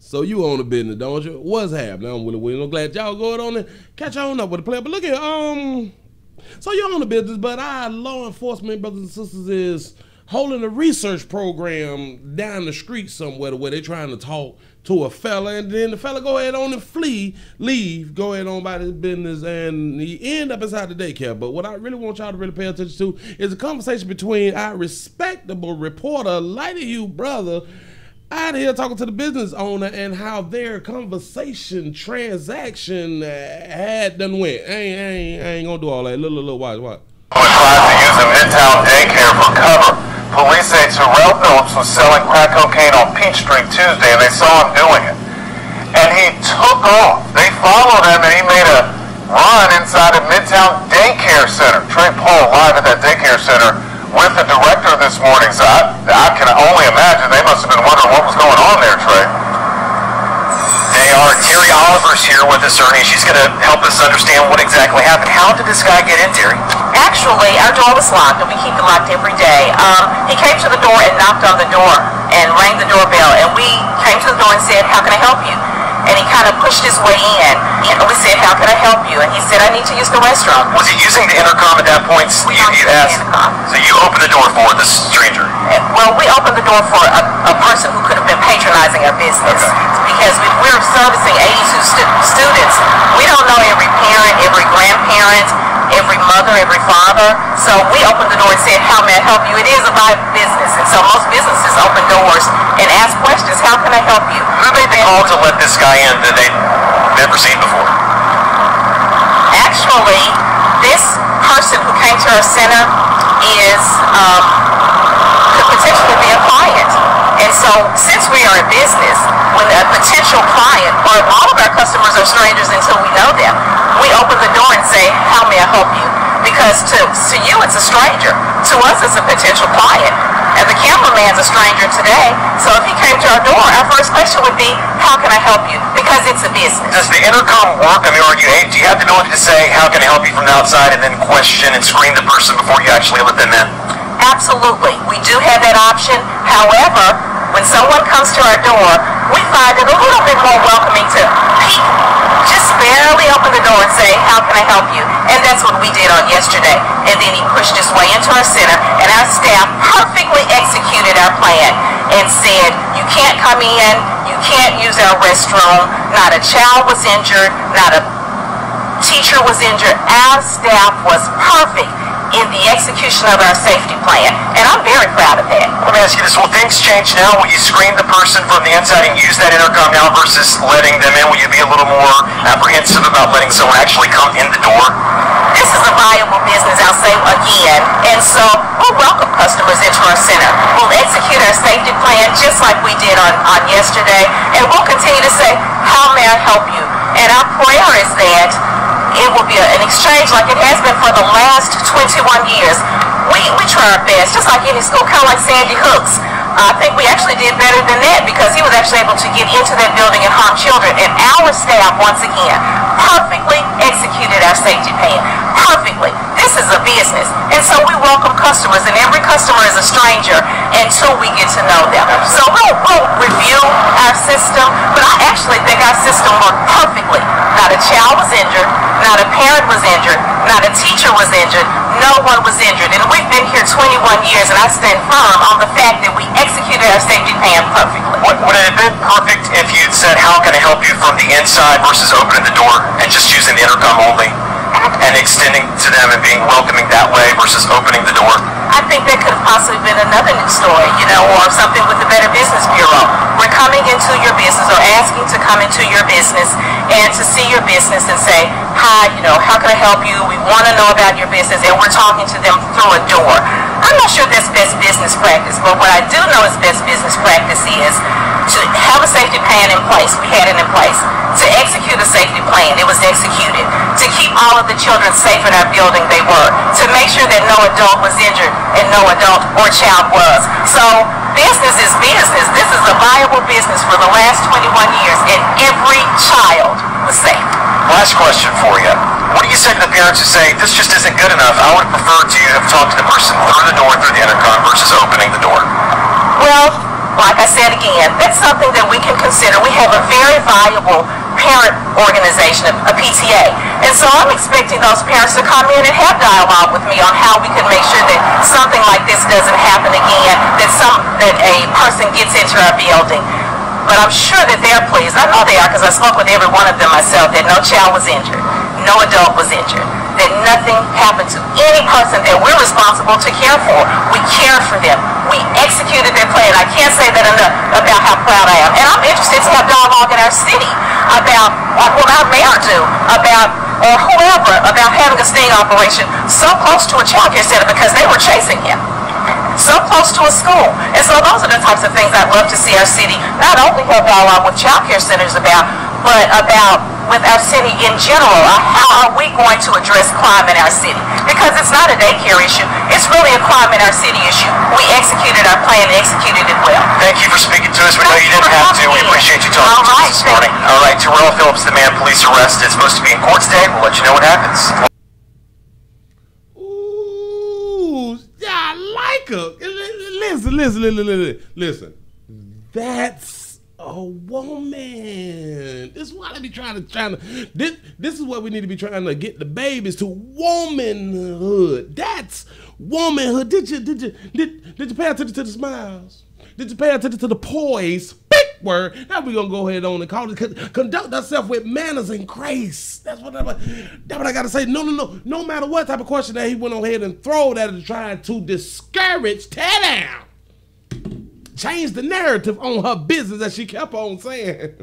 So you own a business, don't you? What's happening? I'm Willie Williams. I'm glad y'all going on and catch on up with the player. But look at so you own a business, but our law enforcement brothers and sisters is holding a research program down the street somewhere where they're trying to talk to a fella, and then the fella go ahead on and leave, go ahead on about his business, and he end up inside the daycare. But what I really want y'all to really pay attention to is a conversation between our respectable reporter, Lighty Hugh brother, out here talking to the business owner and how their transaction had done went. I ain't gonna do all that. Little watch. Was trying to use a Midtown Daycare for cover. Police say Terrell Phillips was selling crack cocaine on Peach Street Tuesday, and they saw him doing it. And he took off. They followed him, and he made a run inside a Midtown Daycare Center. Trey Paul live at that daycare center with the director this morning. So I can only imagine they must have been wondering what was going on there, Trey. Terry Oliver's here with us, Ernie. She's going to help us understand what exactly happened. How did this guy get in, Terry? Actually, our door was locked, and we keep it locked every day. He came to the door and knocked on the door and rang the doorbell, and we came to the door and said, "How can I help you?" And he kind of pushed his way in, and we said, "How can I help you?" And he said, "I need to use the restroom." Was he using the intercom at that point? We you asked. So you opened the door for this stranger? Well, we opened the door for a person who could have been patronizing our business. Okay. Because we're servicing 82 students. We don't know every parent, every grandparent, every mother, every father. So we opened the door and said, "How may I help you?" It is a viable business, and so most businesses open doors and ask questions. How can I help you? Who made the call to let this guy in that they'd never seen before? Actually, this person who came to our center could potentially be a client. And so, since we are a business, when a potential client, or all of our customers are strangers until we know them, we open the door and say, "How may I help you?" Because to you, it's a stranger. To us, it's a potential client. And the cameraman's a stranger today. So if he came to our door, our first question would be, "How can I help you?" Because it's a business. Does the intercom work? I mean, do you have the ability to say, "How can I help you?" from the outside, and then question and screen the person before you actually let them in? Absolutely. We do have that option. However, when someone comes to our door, we find it a little bit more welcoming to peek, just barely open the door and say, "How can I help you?" And that's what we did on yesterday. And then he pushed his way into our center, and our staff perfectly executed our plan and said, "You can't come in, you can't use our restroom." Not a child was injured, not a teacher was injured. Our staff was perfect in the execution of our safety plan, and I'm very proud of that. Let me ask you this, will things change now? Will you screen the person from the inside and use that intercom now versus letting them in? Will you be a little more apprehensive about letting someone actually come in the door? This is a viable business, I'll say again, and so we'll welcome customers into our center. We'll execute our safety plan just like we did on yesterday, and we'll continue to say, "How may I help you?" And our prayer is that it will be an exchange like it has been for the last 21 years. We try our best, just like any school, kind of like Sandy Hooks. I think we actually did better than that because he was actually able to get into that building and harm children. And our staff, once again, perfectly executed our safety plan. Perfectly. This is a business. And so we welcome customers, and every customer is a stranger until we get to know them. So we'll review our system, but I actually think our system worked perfectly. Not a child was injured, not a parent was injured, not a teacher was injured, no one was injured. And we've been here 21 years, and I stand firm on the fact that we executed our safety plan perfectly. Would it have been perfect if you'd said, "How can I help you?" from the inside versus opening the door and just using the intercom only and extending to them and being welcoming that way versus opening the door? I think that could have possibly been another news story, or something with the Better Business Bureau. We're coming into your business or asking to come into your business and to see your business and say, "Hi, how can I help you? We want to know about your business," and we're talking to them through a door. I'm not sure that's best business practice, but what I do know is best business practice is to have a safety plan in place. We had it in place. To execute a safety plan, it was executed. To keep all of the children safe in our building, they were. To make sure that no adult was injured and no adult or child was. So business is business. This is a viable business for the last 21 years, and every child was safe. Last question for you. What do you say to the parents who say, "This just isn't good enough. I would prefer to have talked to the person through the door, through the intercom, versus opening the door"? Well, like I said again, that's something that we can consider. We have a very valuable parent organization, a PTA. And so I'm expecting those parents to come in and have dialogue with me on how we can make sure that something like this doesn't happen again, that a person gets into our building. But I'm sure that they're pleased. I know they are because I spoke with every one of them myself, that no child was injured, no adult was injured, that nothing happened to any person that we're responsible to care for. We cared for them. We executed their plan. I can't say that enough about how proud I am. And I'm interested to have dialogue in our city about what our mayor do, about or whoever, about having a sting operation so close to a child care center because they were chasing him. So close to a school. And so those are the types of things I'd love to see our city not only have dialogue with child care centers about, but about with our city in general. How are we going to address crime in our city? Because it's not a daycare issue. It's really a crime in our city issue. We executed our plan and executed it well. Thank you for speaking to us. We know you didn't have to. We appreciate you talking to us this morning. All right, Terrell Phillips, the man police arrested, is supposed to be in court today. We'll let you know what happens. Listen. That's a woman. This is what I be trying to. This is what we need to be trying to get the babies to, womanhood. That's womanhood. Did you pay attention to the smiles? Did you pay attention to the poise? Big word. Now we're gonna go ahead on and call it. Conduct ourselves with manners and grace. That's what I gotta say. No matter what type of question that he went on ahead and throw that is trying to discourage, tear down, change the narrative on her business, as she kept on saying.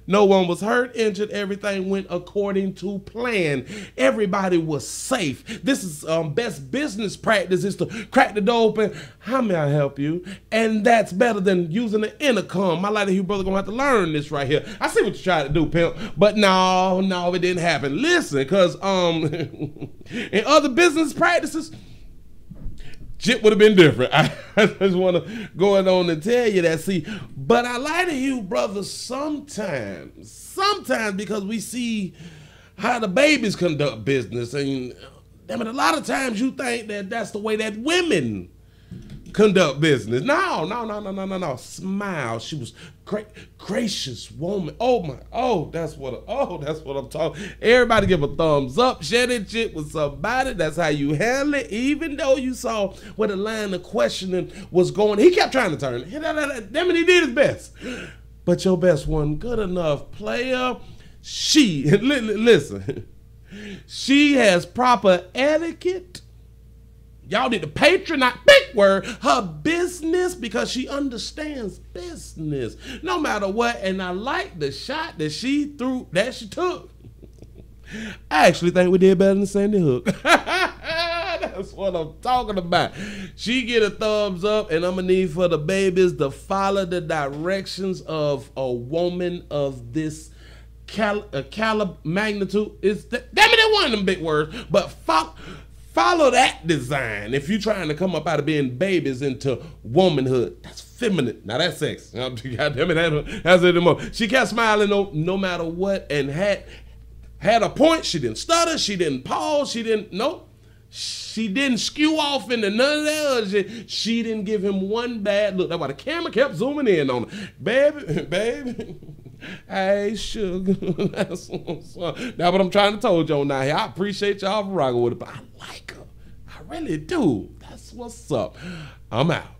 No one was hurt, injured. Everything went according to plan. Everybody was safe. This is best business practice is to crack the door open. How may I help you? And that's better than using the intercom. My lighter brother gonna have to learn this right here. I see what you tried to do, pimp, but no, it didn't happen. Listen, because in other business practices, shit would have been different. I just want to go on and tell you that. See, but I lie to you, brothers, sometimes because we see how the babies conduct business, and damn it, a lot of times you think that that's the way that women conduct business. No. Smile. She was gracious woman. That's what I'm talking. Everybody give a thumbs up. Share that shit with somebody. That's how you handle it. Even though you saw where the line of questioning was going, he kept trying to turn it. Damn it, he did his best. But your best wasn't good enough, player. Listen. She has proper etiquette. Y'all need to patronize, big word, her business, because she understands business no matter what. And I like the shot that she took. I actually think we did better than Sandy Hook. That's what I'm talking about. She get a thumbs up, and I'm gonna need for the babies to follow the directions of a woman of this caliber magnitude. Damn it, that one of them big words, but follow that design if you're trying to come up out of being babies into womanhood. That's feminine. Now that's sex. God damn it, that's it anymore. She kept smiling no matter what, and had a point. She didn't stutter. She didn't pause. She didn't skew off into none of that other shit. She didn't give him one bad look. That's why the camera kept zooming in on her. Baby. Hey, sugar. That's what I'm trying to told y'all now here. I appreciate y'all for rocking with it, but I like her. I really do. That's what's up. I'm out.